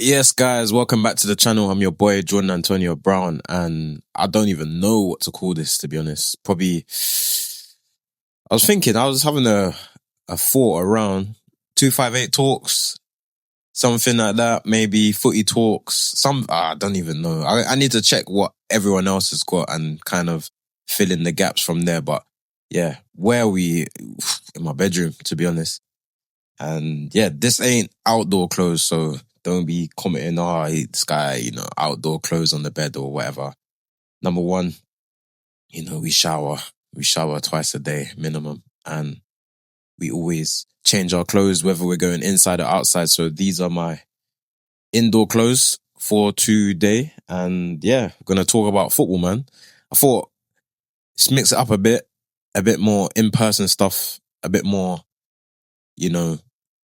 Yes, guys, welcome back to the channel. I'm your boy, Jordan Antonio Brown, and I don't even know what to call this, to be honest. Probably, I was having a thought around 258 talks, something like that, maybe footy talks, I don't even know. I need to check what everyone else has got and kind of fill in the gaps from there. But yeah, where are we? In my bedroom, to be honest. And yeah, this ain't outdoor clothes, so don't be commenting, this guy, outdoor clothes on the bed or whatever. Number one, we shower twice a day minimum. And we always change our clothes, whether we're going inside or outside. So these are my indoor clothes for today. And yeah, we're going to talk about football, man. I thought let's mix it up a bit more in-person stuff, a bit more,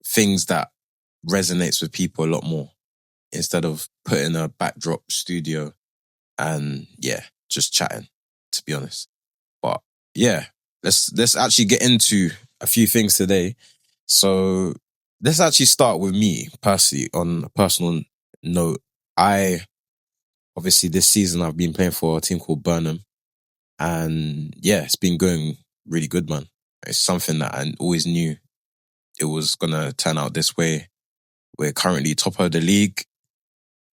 things that resonates with people a lot more instead of putting a backdrop studio and just chatting, to be honest. But yeah, let's actually get into a few things today. So let's actually start with me personally. On a personal note, obviously this season I've been playing for a team called Burnham, and yeah, it's been going really good, man. It's something that I always knew it was gonna turn out this way. We're currently top of the league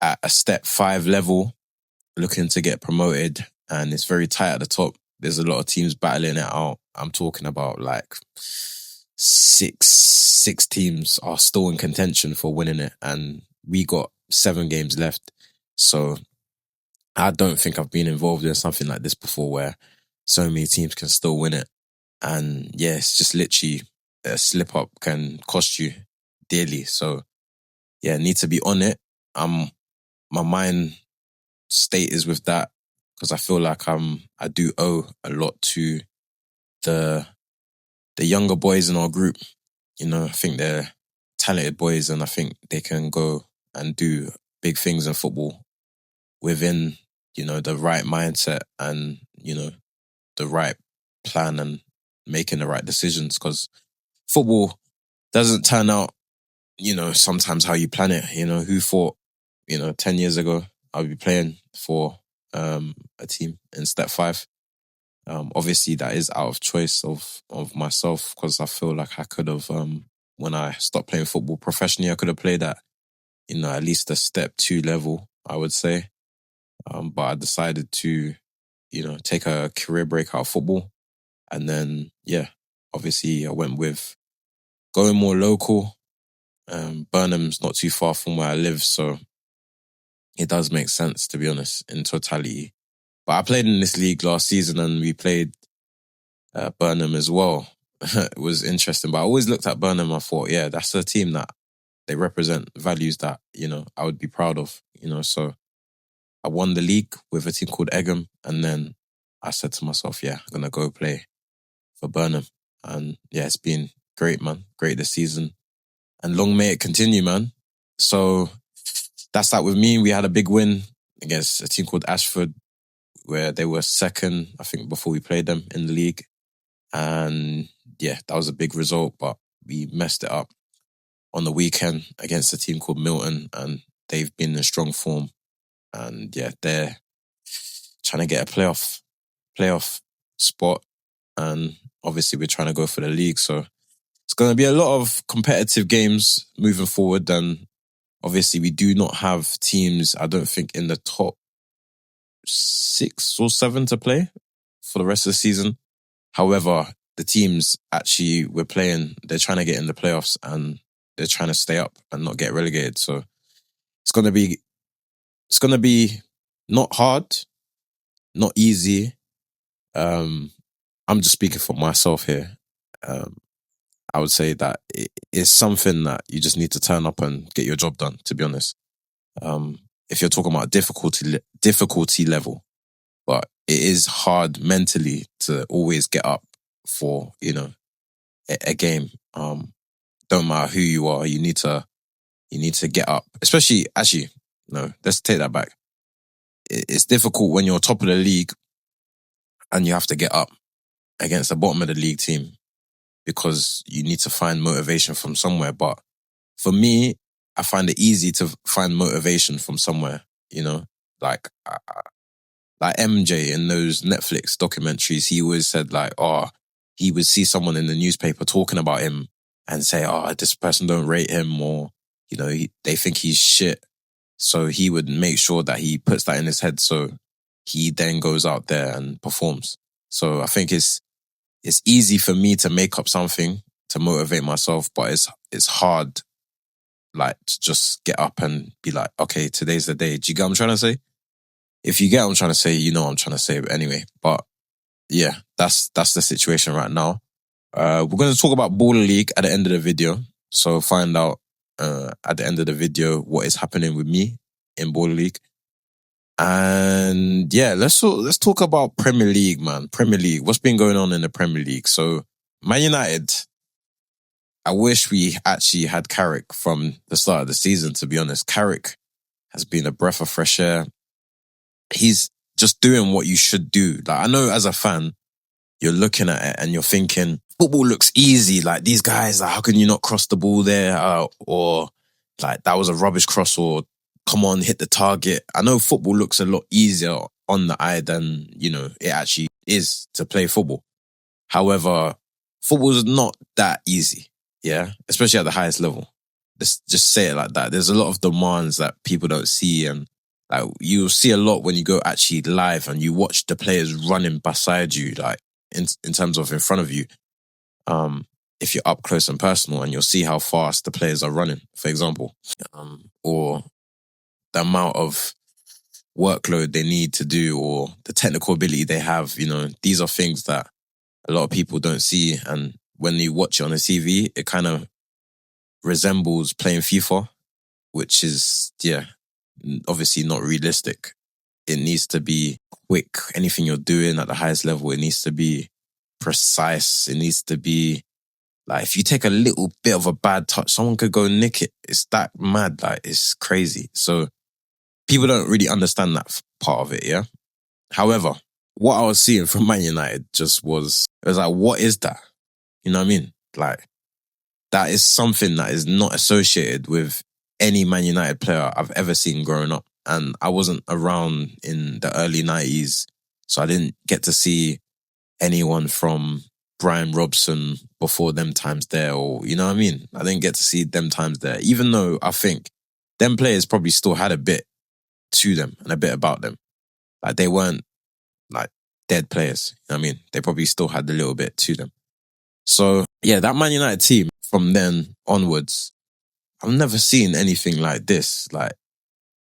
at a step 5 level, looking to get promoted, and it's very tight at the top. There's a lot of teams battling it out. I'm talking about like six teams are still in contention for winning it, and we got 7 games left. So I don't think I've been involved in something like this before, where so many teams can still win it. And yeah, it's just literally a slip up can cost you dearly. So yeah, need to be on it. My mind state is with that, because I feel like I do owe a lot to the younger boys in our group. I think they're talented boys, and I think they can go and do big things in football within, the right mindset and, the right plan and making the right decisions. Because football doesn't turn out, sometimes how you plan it. Who thought, 10 years ago I'd be playing for a team in step 5. Obviously that is out of choice of myself, because I feel like I could have, when I stopped playing football professionally, I could have played at, at least a step 2 level, I would say. But I decided to, take a career break out of football. And then, obviously I went with going more local. Burnham's not too far from where I live, so it does make sense, to be honest, in totality. But I played in this league last season, and we played Burnham as well. It was interesting, but I always looked at Burnham, I thought, yeah, that's a team that they represent values that, I would be proud of, so I won the league with a team called Egham, and then I said to myself, yeah, I'm going to go play for Burnham. And yeah, it's been great, man. Great this season. And long may it continue, man. So that's that with me. We had a big win against a team called Ashford, where they were second, I think, before we played them in the league. And yeah, that was a big result, but we messed it up on the weekend against a team called Milton, and they've been in strong form. And yeah, they're trying to get a playoff spot. And obviously we're trying to go for the league. So it's going to be a lot of competitive games moving forward. And obviously we do not have teams, I don't think, in the top 6 or 7 to play for the rest of the season. However, the teams actually we're playing, they're trying to get in the playoffs, and they're trying to stay up and not get relegated. So it's going to be not hard, not easy. I'm just speaking for myself here. I would say that it is something that you just need to turn up and get your job done, to be honest. If you're talking about difficulty level, but it is hard mentally to always get up for, a game. Don't matter who you are, you need to get up. Actually, no, let's take that back. It's difficult when you're top of the league and you have to get up against the bottom of the league team, because you need to find motivation from somewhere. But for me, I find it easy to find motivation from somewhere, you know? Like MJ in those Netflix documentaries, he always said like, he would see someone in the newspaper talking about him and say, this person don't rate him, or, you know, they think he's shit. So he would make sure that he puts that in his head. So he then goes out there and performs. So I think it's easy for me to make up something to motivate myself, but it's hard, like, to just get up and be like, okay, today's the day. Do you get what I'm trying to say? If you get what I'm trying to say, you know what I'm trying to say. But anyway, but yeah, that's the situation right now. We're going to talk about Baller League at the end of the video. So find out at the end of the video what is happening with me in Baller League. And yeah, let's talk about Premier League, man. Premier League. What's been going on in the Premier League? So Man United, I wish we actually had Carrick from the start of the season, to be honest. Carrick has been a breath of fresh air. He's just doing what you should do. Like, I know as a fan, you're looking at it and you're thinking, football looks easy. Like, these guys, like, how can you not cross the ball there? Or like, that was a rubbish cross, or come on, hit the target. I know football looks a lot easier on the eye than, you know, it actually is to play football. However, football is not that easy. Yeah. Especially at the highest level. Let's just say it like that. There's a lot of demands that people don't see, and like, you'll see a lot when you go actually live and you watch the players running beside you, like in terms of in front of you. If you're up close and personal, and you'll see how fast the players are running, for example, or the amount of workload they need to do, or the technical ability they have. You know, these are things that a lot of people don't see. And when you watch it on the TV, it kind of resembles playing FIFA, which is, yeah, obviously not realistic. It needs to be quick. Anything you're doing at the highest level, it needs to be precise. It needs to be like, if you take a little bit of a bad touch, someone could go nick it. It's that mad. Like, it's crazy. So people don't really understand that part of it, yeah? However, what I was seeing from Man United it was like, what is that? You know what I mean? Like, that is something that is not associated with any Man United player I've ever seen growing up. And I wasn't around in the early 90s, so I didn't get to see anyone from Brian Robson before them times there, or, you know what I mean? I didn't get to see them times there, even though I think them players probably still had a bit to them and a bit about them. Like, they weren't like dead players, you know what I mean? They probably still had a little bit to them. So yeah, that Man United team from then onwards, I've never seen anything like this. Like,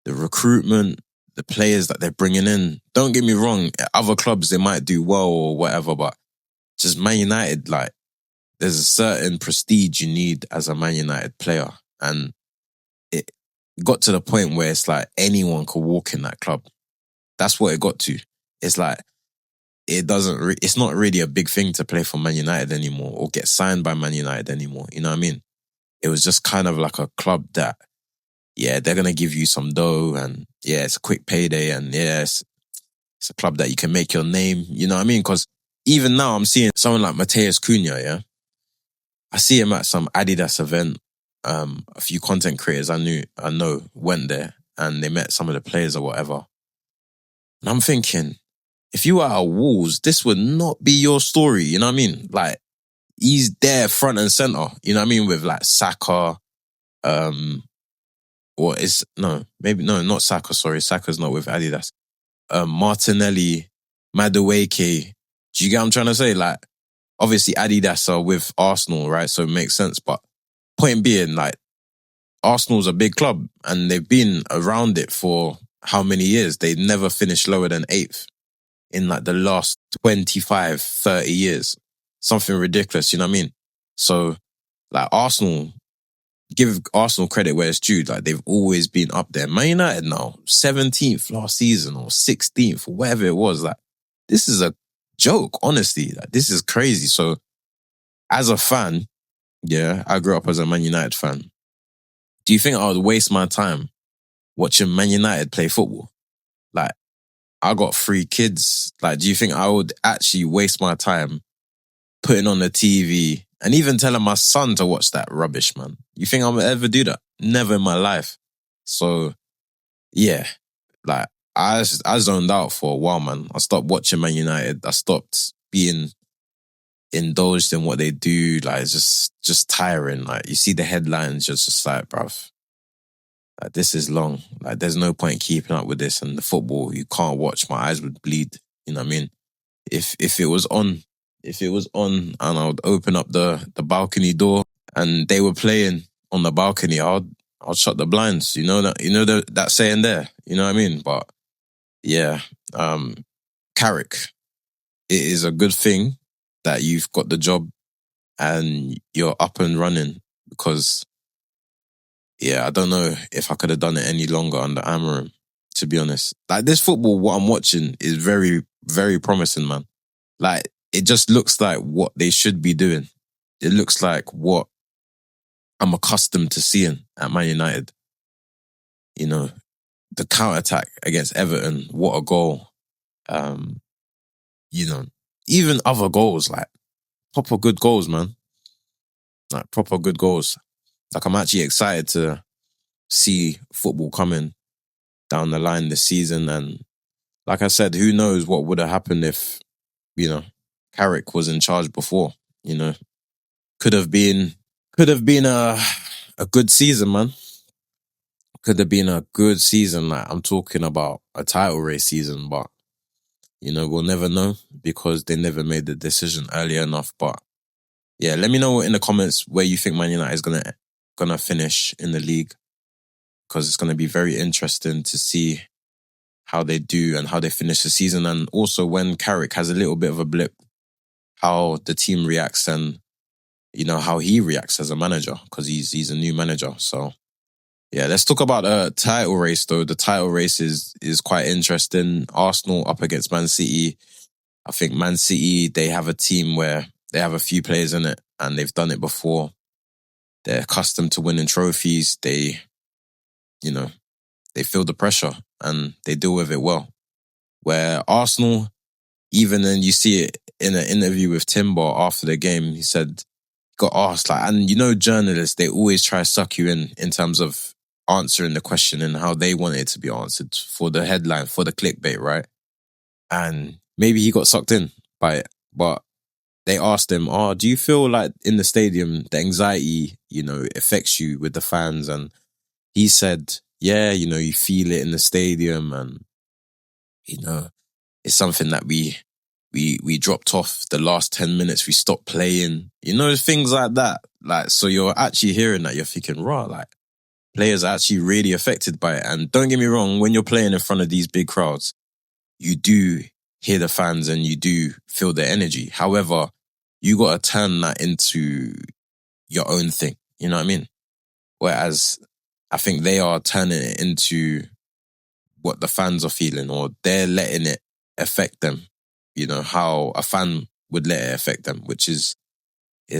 the recruitment, the players that they're bringing in. Don't get me wrong, at other clubs they might do well or whatever, but just Man United, like, there's a certain prestige you need as a Man United player. And it got to the point where it's like anyone could walk in that club. That's what it got to. It's like, it's not really a big thing to play for Man United anymore, or get signed by Man United anymore. You know what I mean? It was just kind of like a club that, yeah, they're going to give you some dough, and yeah, it's a quick payday, and yeah, it's a club that you can make your name. You know what I mean? Because even now I'm seeing someone like Mateus Cunha, yeah? I see him at some Adidas event. A few content creators I know went there, and they met some of the players or whatever. And I'm thinking, if you were at Wolves, this would not be your story. You know what I mean? Like, he's there front and center. You know what I mean? With like Saka, not Saka, sorry. Saka's not with Adidas. Martinelli, Madueke. Do you get what I'm trying to say? Like, obviously Adidas are with Arsenal, right? So it makes sense. But point being, like, Arsenal's a big club and they've been around it for how many years? They never finished lower than 8th in like the last 25, 30 years. Something ridiculous, you know what I mean? So, like, Arsenal, give Arsenal credit where it's due. Like, they've always been up there. Man United now, 17th last season or 16th or whatever it was. Like, this is a joke, honestly. Like, this is crazy. So, as a fan, yeah, I grew up as a Man United fan. Do you think I would waste my time watching Man United play football? Like, I got 3 kids. Like, do you think I would actually waste my time putting on the TV and even telling my son to watch that rubbish, man? You think I would ever do that? Never in my life. So, yeah, like, I zoned out for a while, man. I stopped watching Man United. I stopped being indulged in what they do. Like, it's just tiring. Like, you see the headlines, you're just like, bruv, like, this is long. Like, there's no point keeping up with this. And the football, you can't watch. My eyes would bleed. You know what I mean? If it was on, and I would open up the balcony door and they were playing on the balcony, I'll shut the blinds. You know that saying there. You know what I mean? But yeah, Carrick, it is a good thing that you've got the job and you're up and running, because yeah, I don't know if I could have done it any longer under Amarim, to be honest. Like, this football, what I'm watching is very, very promising, man. Like, it just looks like what they should be doing. It looks like what I'm accustomed to seeing at Man United. You know, the counter-attack against Everton, what a goal. You know, even other goals, like, proper good goals, man. Like, proper good goals. Like, I'm actually excited to see football coming down the line this season. And like I said, who knows what would have happened if, you know, Carrick was in charge before. You know, could have been a good season, man. Could have been a good season. Like, I'm talking about a title race season, but you know, we'll never know because they never made the decision early enough. But yeah, let me know in the comments where you think Man United is gonna finish in the league, because it's gonna be very interesting to see how they do and how they finish the season, and also when Carrick has a little bit of a blip, how the team reacts and, you know, how he reacts as a manager, because he's a new manager. So yeah, let's talk about the title race though. The title race is quite interesting. Arsenal up against Man City. I think Man City, they have a team where they have a few players in it and they've done it before. They're accustomed to winning trophies. They, you know, they feel the pressure and they deal with it well. Where Arsenal, even then you see it in an interview with Timber after the game, he said, got asked, like, and you know, journalists, they always try to suck you in terms of answering the question and how they want it to be answered for the headline, for the clickbait, right? And maybe he got sucked in by it, but they asked him, do you feel like in the stadium, the anxiety, you know, affects you with the fans? And he said, yeah, you know, you feel it in the stadium and, you know, it's something that we dropped off the last 10 minutes, we stopped playing, you know, things like that. Like, so you're actually hearing that, you're thinking, raw, like, players are actually really affected by it. And don't get me wrong, when you're playing in front of these big crowds, you do hear the fans and you do feel their energy. However, you got to turn that into your own thing. You know what I mean? Whereas I think they are turning it into what the fans are feeling, or they're letting it affect them. You know, how a fan would let it affect them, which is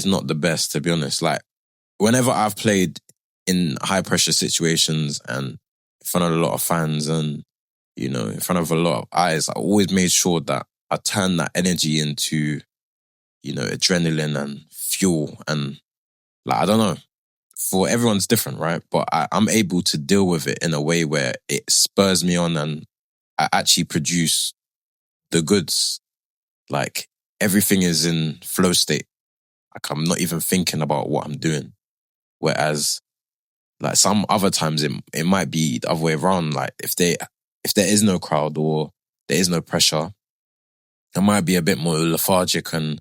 not the best, to be honest. Like, whenever I've played in high pressure situations and in front of a lot of fans and, you know, in front of a lot of eyes, I always made sure that I turned that energy into, you know, adrenaline and fuel. And like, I don't know, for everyone's different, right? But I'm able to deal with it in a way where it spurs me on and I actually produce the goods. Like, everything is in flow state. Like, I'm not even thinking about what I'm doing. Whereas, like, some other times it might be the other way around. Like, if there is no crowd or there is no pressure, I might be a bit more lethargic and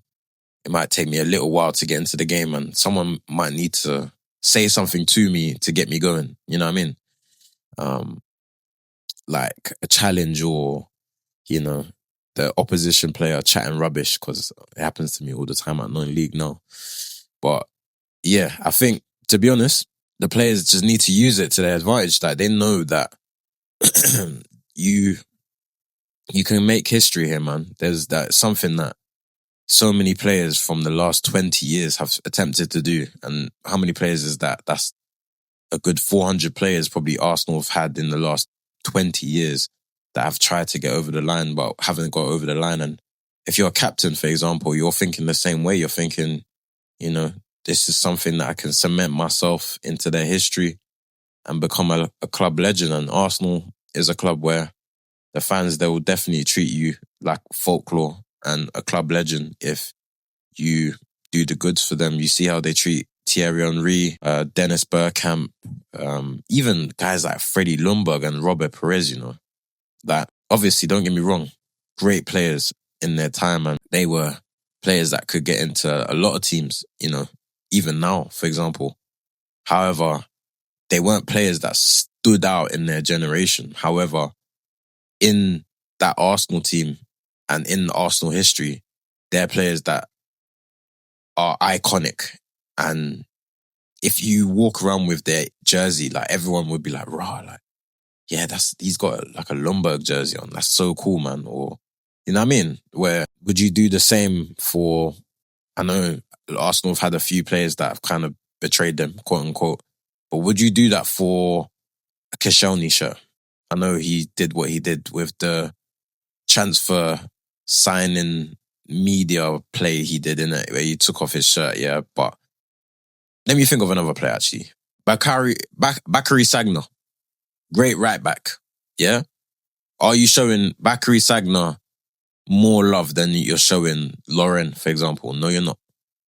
it might take me a little while to get into the game and someone might need to say something to me to get me going. You know what I mean? Like a challenge, or, you know, the opposition player chatting rubbish, because it happens to me all the time at non-league now. But yeah, I think, to be honest, the players just need to use it to their advantage. Like, they know that you can make history here, man. There's that something that so many players from the last 20 years have attempted to do. And how many players is that? That's a good 400 players probably Arsenal have had in the last 20 years that have tried to get over the line but haven't got over the line. And if you're a captain, for example, you're thinking the same way. You're thinking, you know, this is something that I can cement myself into their history. and become a club legend. And Arsenal is a club where the fans, they will definitely treat you like folklore and a club legend if you do the goods for them. You see how they treat Thierry Henry, Dennis Bergkamp, even guys like Freddie Ljungberg and Robert Perez, you know. That, obviously, don't get me wrong, great players in their time, and they were players that could get into a lot of teams, you know, even now, for example. However, they weren't players that stood out in their generation. However, in that Arsenal team and in Arsenal history, they're players that are iconic. And if you walk around with their jersey, like everyone would be like, rah, like, yeah, he's got like a Ljungberg jersey on. That's so cool, man. Or, you know what I mean? Where would you do the same for, I know Arsenal have had a few players that have kind of betrayed them, quote unquote. But would you do that for a Koscielny shirt? I know he did what he did with the transfer signing media play he did in it, where he took off his shirt, yeah. But let me think of another player, actually. Bakary Sagna, great right back, yeah. Are you showing Bakary Sagna more love than you're showing Lauren, for example? No, you're not.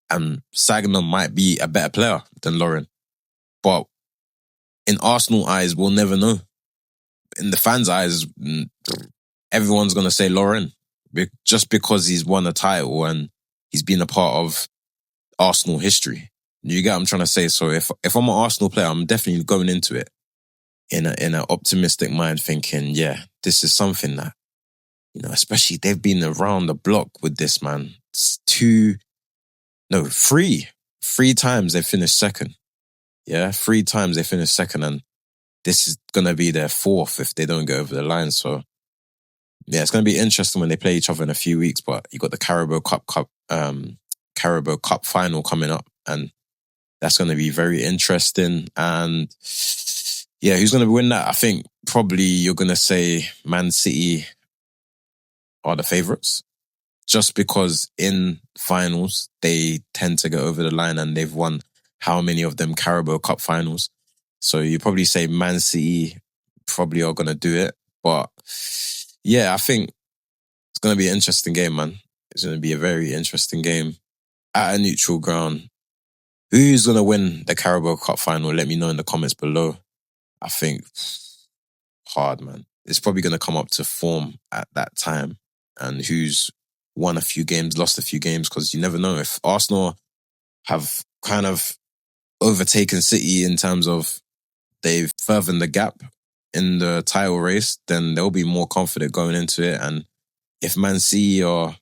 And Sagna might be a better player than Lauren. But in Arsenal eyes, we'll never know. In the fans' eyes, everyone's going to say Lauren. Just because he's won a title and he's been a part of Arsenal history. You get what I'm trying to say? So if I'm an Arsenal player, I'm definitely going into it in an optimistic mind, thinking, yeah, this is something that, you know, especially they've been around the block with this, man. It's three times they finished second. Yeah, 3 times they finished second, and this is going to be their 4th if they don't go over the line. So, yeah, it's going to be interesting when they play each other in a few weeks, but you got the Carabao Cup final coming up, and that's going to be very interesting. And yeah, who's going to win that? I think probably you're going to say Man City are the favourites, just because in finals, they tend to go over the line, and they've won how many of them Carabao Cup finals. So you probably say Man City probably are going to do it. But yeah, I think it's going to be an interesting game, man. It's going to be a very interesting game at a neutral ground. Who's going to win the Carabao Cup final? Let me know in the comments below. I think hard, man. It's probably going to come up to form at that time and who's won a few games, lost a few games, because you never know. If Arsenal have kind of overtaken City in terms of they've furthered the gap in the title race, then they'll be more confident going into it. And if Man City are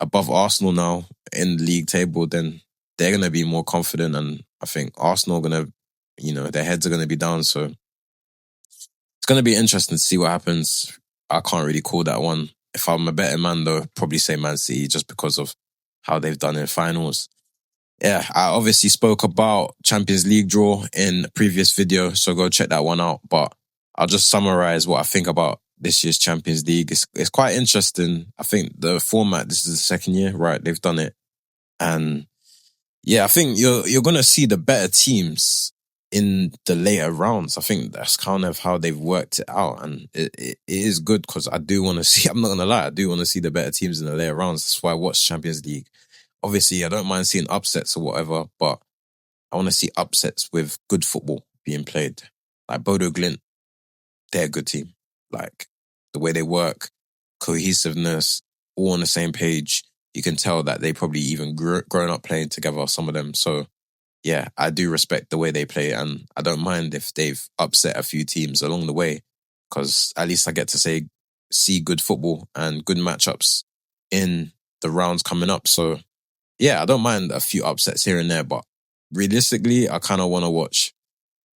above Arsenal now in the league table, then they're going to be more confident. And I think Arsenal are going to, you know, their heads are going to be down. So it's going to be interesting to see what happens. I can't really call that one. If I'm a betting man, though, probably say Man City just because of how they've done in finals. Yeah, I obviously spoke about Champions League draw in a previous video, so go check that one out. But I'll just summarize what I think about this year's Champions League. It's quite interesting. I think the format, this is the 2nd year, right? They've done it. And yeah, I think you're going to see the better teams in the later rounds. I think that's kind of how they've worked it out. And it is good because I do want to see, I'm not going to lie, I do want to see the better teams in the later rounds. That's why I watch Champions League. Obviously, I don't mind seeing upsets or whatever, but I want to see upsets with good football being played. Like Bodo Glimt, they're a good team. Like the way they work, cohesiveness, all on the same page. You can tell that they probably even grown up playing together, some of them. So yeah, I do respect the way they play, and I don't mind if they've upset a few teams along the way, because at least I get to see good football and good matchups in the rounds coming up. So yeah, I don't mind a few upsets here and there, but realistically, I kind of want to watch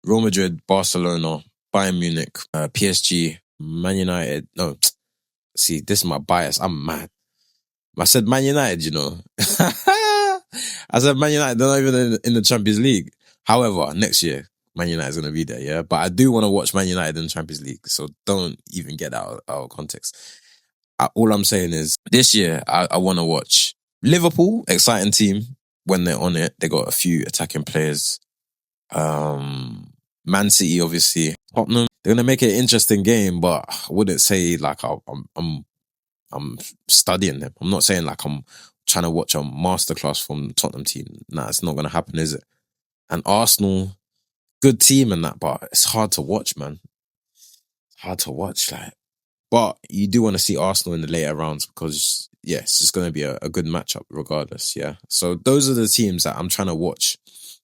Real Madrid, Barcelona, Bayern Munich, PSG, Man United. No, see, this is my bias. I'm mad. I said Man United, you know. I said Man United, they're not even in the Champions League. However, next year, Man United's going to be there, yeah? But I do want to watch Man United in the Champions League, so don't even get that out of context. All I'm saying is, this year, I want to watch Liverpool, exciting team when they're on it. They got a few attacking players. Man City, obviously. Tottenham, they're gonna make it an interesting game, but I wouldn't say like I'm studying them. I'm not saying like I'm trying to watch a masterclass from the Tottenham team. Nah, it's not gonna happen, is it? And Arsenal, good team and that, but it's hard to watch, man. Hard to watch, like. But you do want to see Arsenal in the later rounds because, yeah, it's just going to be a good matchup regardless, yeah? So those are the teams that I'm trying to watch,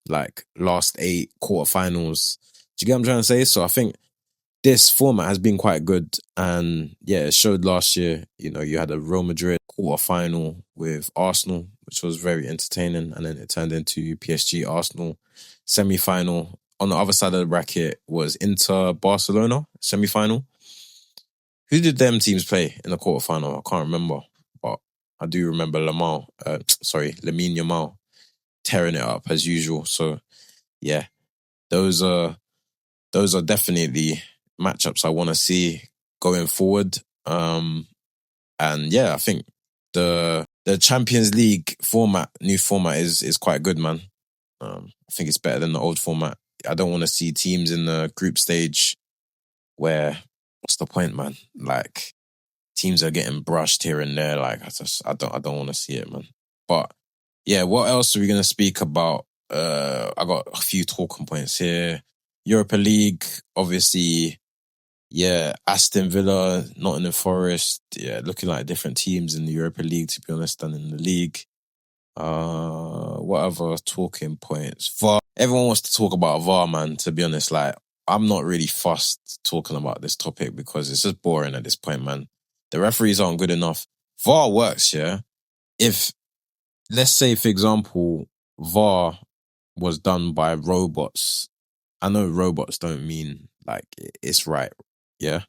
like last 8 quarterfinals. Do you get what I'm trying to say? So I think this format has been quite good. And yeah, it showed last year, you know, you had a Real Madrid quarterfinal with Arsenal, which was very entertaining. And then it turned into PSG Arsenal semi-final. On the other side of the bracket was Inter Barcelona semi-final. Who did them teams play in the quarterfinal? I can't remember, but I do remember Lamine Yamal tearing it up as usual. So yeah, those are definitely matchups I want to see going forward. And yeah, I think the Champions League new format is quite good, man. I think it's better than the old format. I don't want to see teams in the group stage where, what's the point, man? Like, teams are getting brushed here and there. Like, I don't want to see it, man. But yeah, what else are we gonna speak about? I got a few talking points here. Europa League, obviously. Yeah, Aston Villa, Nottingham Forest. Yeah, looking like different teams in the Europa League, to be honest, than in the league. What other talking points? VAR. Everyone wants to talk about VAR, man. To be honest, like, I'm not really fussed talking about this topic because it's just boring at this point, man. The referees aren't good enough. VAR works, yeah. If, let's say, for example, VAR was done by robots. I know robots don't mean like it's right, yeah.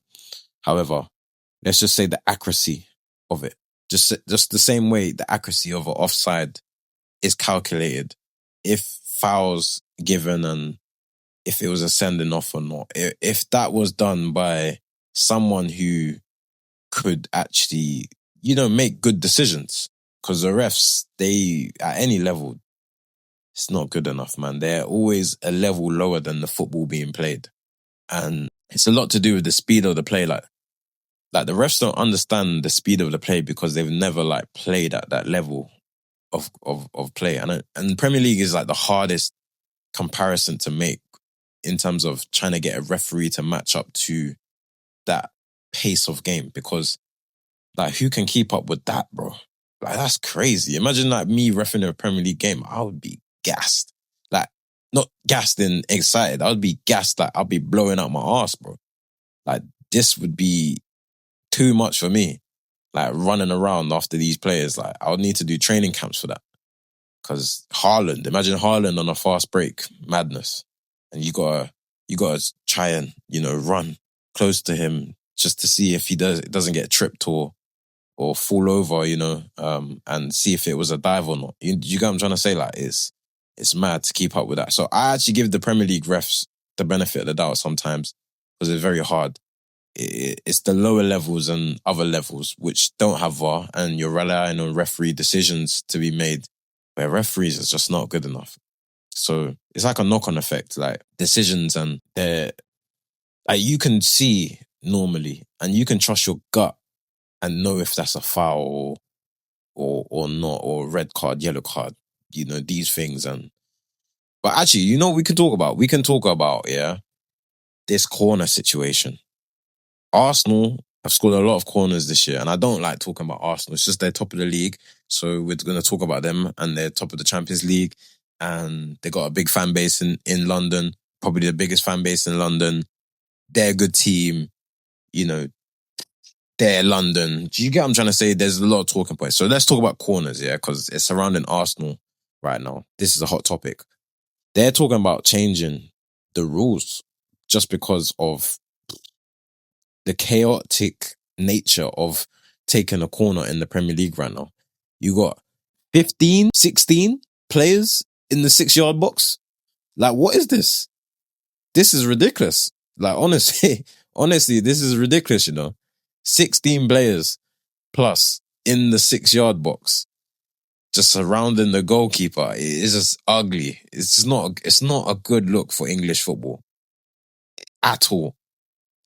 However, let's just say the accuracy of it, just the same way the accuracy of an offside is calculated, if fouls given and if it was a sending off or not. If that was done by someone who could actually, you know, make good decisions, because the refs, they, at any level, it's not good enough, man. They're always a level lower than the football being played. And it's a lot to do with the speed of the play. Like the refs don't understand the speed of the play because they've never like played at that level of play. And Premier League is like the hardest comparison to make in terms of trying to get a referee to match up to that pace of game, because like, who can keep up with that, bro? Like, that's crazy. Imagine like me reffing a Premier League game. I would be gassed. Like, not gassed and excited. I would be gassed. Like, I'd be blowing out my ass, bro. Like, this would be too much for me. Like, running around after these players. Like, I would need to do training camps for that. Because imagine Haaland on a fast break. Madness. And you gotta try and, you know, run close to him just to see if he doesn't get tripped or fall over, you know, and see if it was a dive or not. You get what I'm trying to say? Like, it's mad to keep up with that. So I actually give the Premier League refs the benefit of the doubt sometimes, because it's very hard. It's the lower levels and other levels which don't have VAR, and you're relying on referee decisions to be made where referees are just not good enough. So it's like a knock-on effect, like decisions, and they're like, you can see normally and you can trust your gut and know if that's a foul or not, or red card, yellow card, you know, these things. But actually, you know what we can talk about? We can talk about, yeah, this corner situation. Arsenal have scored a lot of corners this year, and I don't like talking about Arsenal. It's just they're top of the league, so we're going to talk about them, and they're top of the Champions League, and they got a big fan base in London, probably the biggest fan base in London. They're a good team, you know, they're London. Do you get what I'm trying to say? There's a lot of talking points. So let's talk about corners, yeah, because it's surrounding Arsenal right now. This is a hot topic. They're talking about changing the rules just because of the chaotic nature of taking a corner in the Premier League right now. You got 15, 16 players in the 6-yard box. Like, what is this? This is ridiculous. Like, honestly, this is ridiculous, you know. 16 players plus in the 6-yard box, just surrounding the goalkeeper. It's just ugly. It's not a good look for English football. At all.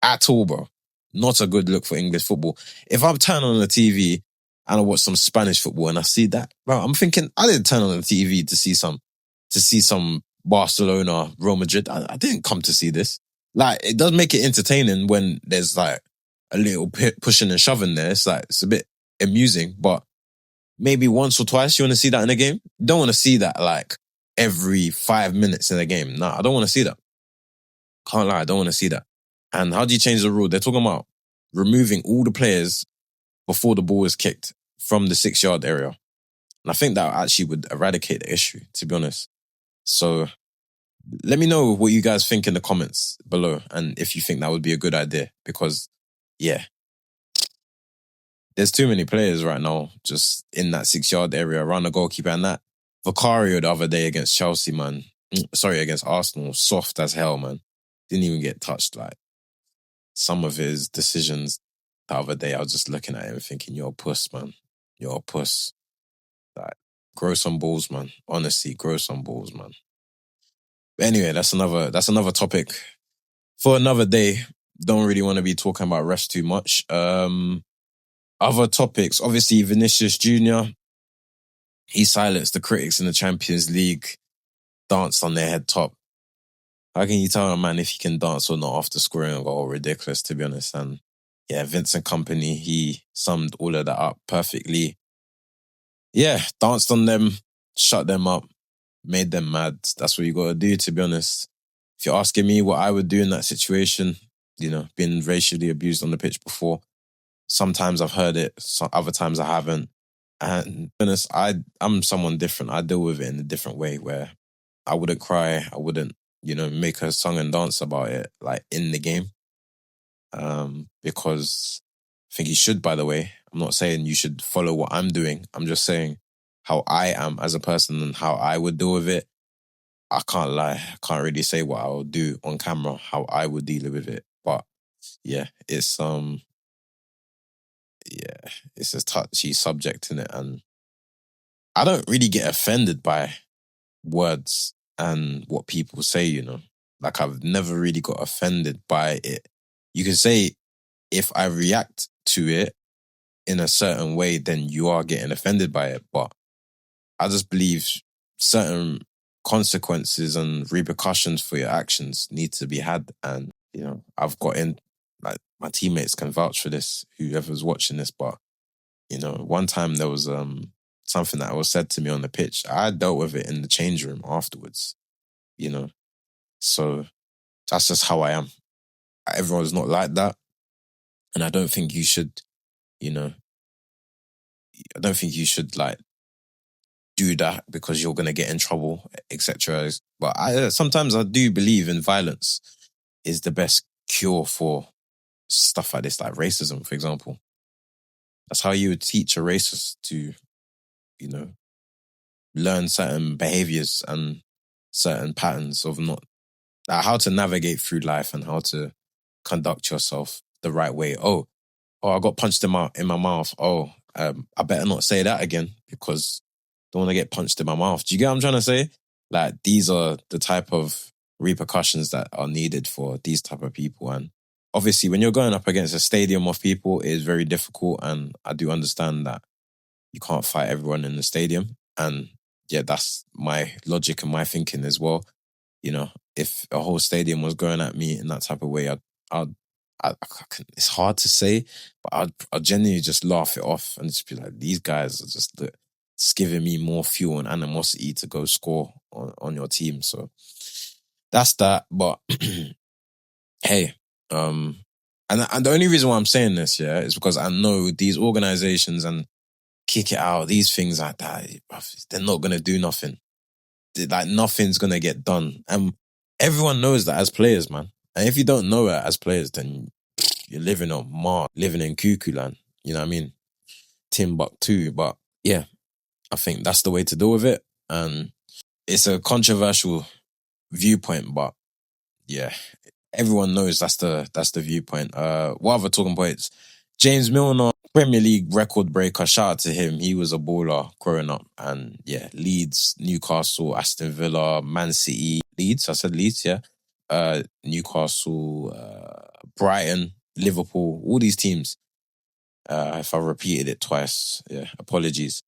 At all, bro. Not a good look for English football. If I'm turning on the TV and I watch some Spanish football and I see that, bro, I'm thinking, I didn't turn on the TV to see some Barcelona, Real Madrid. I didn't come to see this. Like, it does make it entertaining when there's like a little pushing and shoving there. It's like, it's a bit amusing, but maybe once or twice you want to see that in a game. You don't want to see that like every 5 minutes in a game. Nah, I don't want to see that. Can't lie, I don't want to see that. And how do you change the rule? They're talking about removing all the players before the ball is kicked from the 6-yard area. And I think that actually would eradicate the issue, to be honest. So let me know what you guys think in the comments below and if you think that would be a good idea. Because, yeah, there's too many players right now just in that 6-yard area around the goalkeeper. And that Vicario the other day against Chelsea, man. Sorry, against Arsenal. Soft as hell, man. Didn't even get touched. Like, some of his decisions the other day, I was just looking at him thinking, you're a puss, man. You're a puss. Like, grow some balls, man. Honestly, grow some balls, man. But anyway, that's another topic for another day. Don't really want to be talking about refs too much. Other topics, obviously Vinícius Júnior, he silenced the critics in the Champions League, danced on their head top. How can you tell a man if he can dance or not after scoring a goal? Ridiculous, to be honest. And yeah, Vincent Kompany, he summed all of that up perfectly. Yeah, danced on them, shut them up, made them mad. That's what you got to do, to be honest. If you're asking me what I would do in that situation, you know, been racially abused on the pitch before. Sometimes I've heard it, other times I haven't. And to be honest, I'm someone different. I deal with it in a different way where I wouldn't cry, I wouldn't, you know, make a song and dance about it, like in the game. Because I think you should, by the way. I'm not saying you should follow what I'm doing. I'm just saying how I am as a person and how I would deal with it. I can't lie. I can't really say what I would do on camera, how I would deal with it. But yeah, it's a touchy subject in it, and I don't really get offended by words and what people say, you know. Like, I've never really got offended by it. You can say if I react to it in a certain way, then you are getting offended by it. But I just believe certain consequences and repercussions for your actions need to be had. And, you know, I've got in, like, my teammates can vouch for this, whoever's watching this, but, you know, one time there was something that was said to me on the pitch. I dealt with it in the change room afterwards, you know. So that's just how I am. Everyone's not like that. And I don't think you should, you know, like do that because you're going to get in trouble, etc. But sometimes I do believe in violence is the best cure for stuff like this, like racism, for example. That's how you would teach a racist to, you know, learn certain behaviors and certain patterns of not, like, how to navigate through life and how to conduct yourself the right way. Oh, I got punched in my mouth. Oh, I better not say that again because I don't want to get punched in my mouth. Do you get what I'm trying to say? Like, these are the type of repercussions that are needed for these type of people. And obviously, when you're going up against a stadium of people, it is very difficult. And I do understand that you can't fight everyone in the stadium. And yeah, that's my logic and my thinking as well. You know, if a whole stadium was going at me in that type of way, it's hard to say, but I'd genuinely just laugh it off and just be like, these guys are just giving me more fuel and animosity to go score on your team. So that's that. But hey, and the only reason why I'm saying this, yeah, is because I know these organizations and kick it out, these things like that, they're not going to do nothing. Like, nothing's going to get done. And everyone knows that as players, man. And if you don't know it as players, then you're living on Mars, living in cuckoo land. You know what I mean? Timbuktu. But yeah, I think that's the way to deal with it. And it's a controversial viewpoint, but yeah, everyone knows that's the viewpoint. What other talking points? James Milner, Premier League record breaker. Shout out to him. He was a baller growing up. And yeah, Leeds, Newcastle, Aston Villa, Man City, Leeds. I said Leeds, yeah. Newcastle, Brighton, Liverpool, all these teams. If I repeated it twice, yeah, apologies.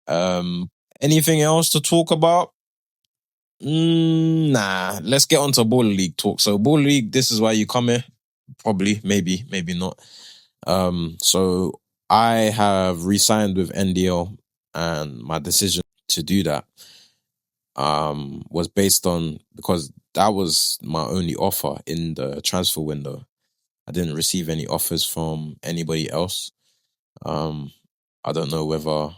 Anything else to talk about? Nah, let's get on to Baller League talk. So Baller League, this is why you come here. Probably, maybe not. So I have re-signed with NDL, and my decision to do that was based on, because that was my only offer in the transfer window. I didn't receive any offers from anybody else. I don't know whether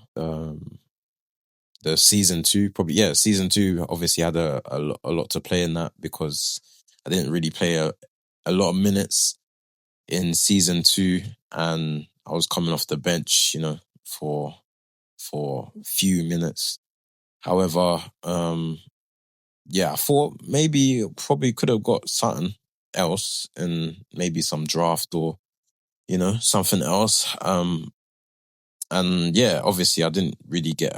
the season 2, probably, yeah, season 2 obviously had a lot to play in that, because I didn't really play a lot of minutes in season 2, and I was coming off the bench, for few minutes. However, yeah, I thought probably could have got something else, and maybe some draft or something else. And yeah, obviously I didn't really get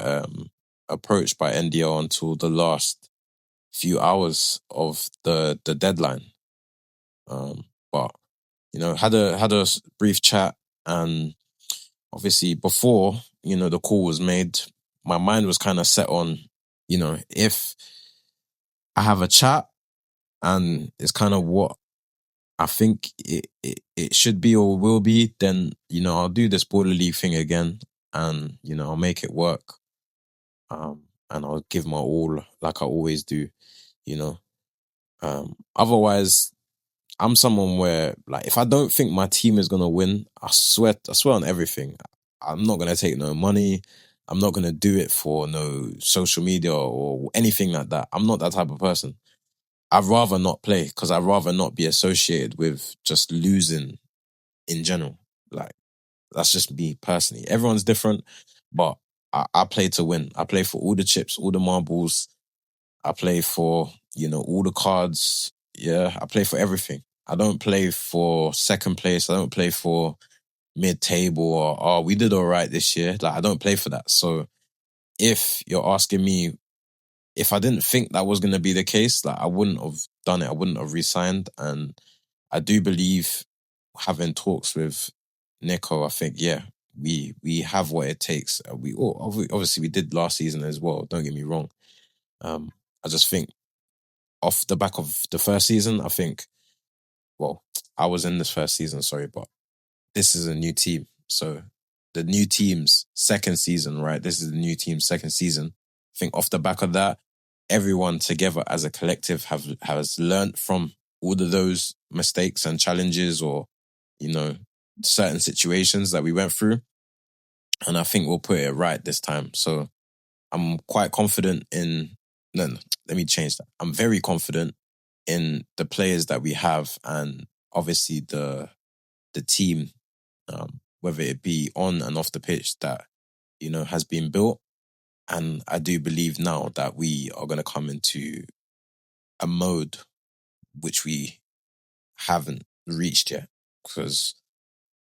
approached by NDL until the last few hours of the deadline. But had a brief chat, and obviously before the call was made, my mind was kind of set on if I have a chat and it's kind of what I think it should be or will be, then I'll do this Border League thing again, and I'll make it work, and I'll give my all like I always do. Otherwise, I'm someone where, like, if I don't think my team is gonna win, I swear on everything, I'm not gonna take no money. I'm not gonna do it for no social media or anything like that. I'm not that type of person. I'd rather not play, because I'd rather not be associated with just losing in general. Like, that's just me personally. Everyone's different, but I play to win. I play for all the chips, all the marbles. I play for, all the cards. Yeah, I play for everything. I don't play for second place. I don't play for mid-table or, oh, we did all right this year. Like, I don't play for that. So if you're asking me, if I didn't think that was going to be the case, like, I wouldn't have done it. I wouldn't have re-signed. And I do believe, having talks with Niko, I think, yeah, we have what it takes. Obviously we did last season as well. Don't get me wrong. I just think, off the back of the first season, I think, well, I was in this first season, sorry, but this is a new team. So the new team's second season, right? This is the new team's second season. I think off the back of that, everyone together as a collective has learned from all of those mistakes and challenges, or, certain situations that we went through. And I think we'll put it right this time. So I'm quite confident in, no, let me change that. I'm very confident in the players that we have, and obviously the team, whether it be on and off the pitch, that, has been built. And I do believe now that we are going to come into a mode which we haven't reached yet, because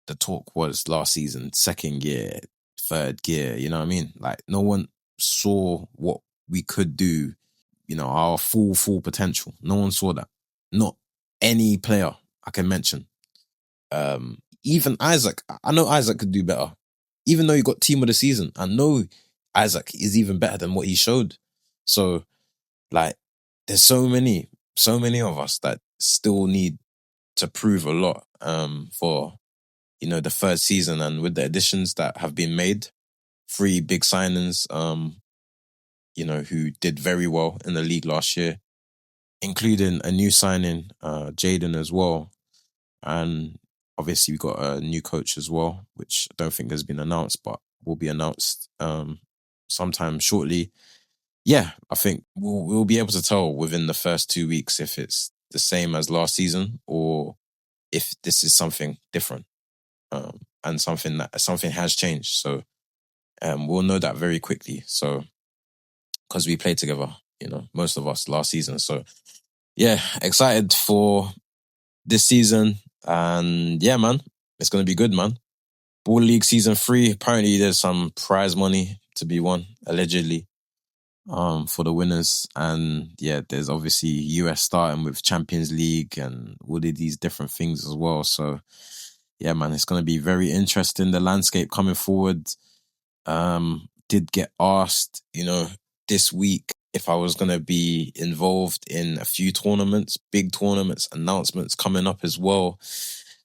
the talk was last season, second gear, third gear, you know what I mean? Like, no one saw what we could do, our full potential. No one saw that. Not any player I can mention. Even Isaac, I know Isaac could do better. Even though he got team of the season, I know Isaac is even better than what he showed. So, like, there's so many of us that still need to prove a lot for, the third season. And with the additions that have been made, 3 big signings, who did very well in the league last year, including a new signing, Jaden as well. And obviously we got a new coach as well, which I don't think has been announced, but will be announced sometime shortly. Yeah, I think we'll be able to tell within the first 2 weeks if it's the same as last season, or if this is something different, and something has changed. So we'll know that very quickly. So, because we played together, most of us last season. So yeah, excited for this season. And yeah, man, it's going to be good, man. Ball League Season 3, apparently there's some prize money to be won, allegedly. for the winners. And yeah, there's obviously US starting with Champions League and all of these different things as well. So yeah, man, it's going to be very interesting, the landscape coming forward. Did get asked, this week if I was going to be involved in a few tournaments, big tournaments, announcements coming up as well.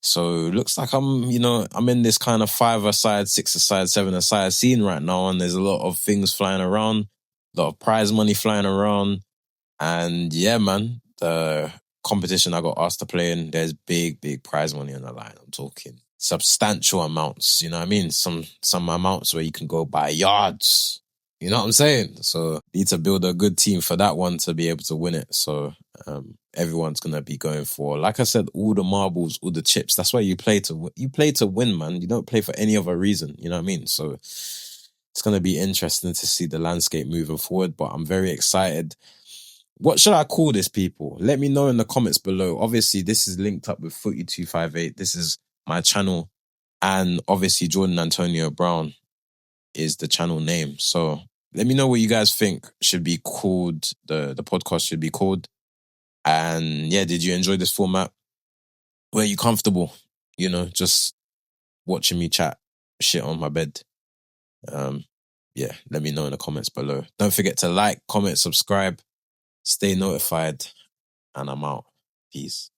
So looks like I'm in this kind of 5-a-side, 6-a-side, 7-a-side scene right now, and there's a lot of things flying around, a lot of prize money flying around, and yeah, man, the competition I got asked to play in, there's big, big prize money on the line. I'm talking substantial amounts, you know what I mean? Some amounts where you can go buy yards. You know what I'm saying? So need to build a good team for that one to be able to win it. So everyone's gonna be going for, like I said, all the marbles, all the chips. That's why you play to win, man. You don't play for any other reason. You know what I mean? So it's gonna be interesting to see the landscape moving forward. But I'm very excited. What should I call this, people? Let me know in the comments below. Obviously, this is linked up with Footy258. This is my channel. And obviously, Jordan Antonio Brown is the channel name. So let me know what you guys think should be called, the podcast should be called. And yeah, did you enjoy this format? Were you comfortable? Just watching me chat shit on my bed. Yeah, let me know in the comments below. Don't forget to like, comment, subscribe, stay notified, and I'm out. Peace.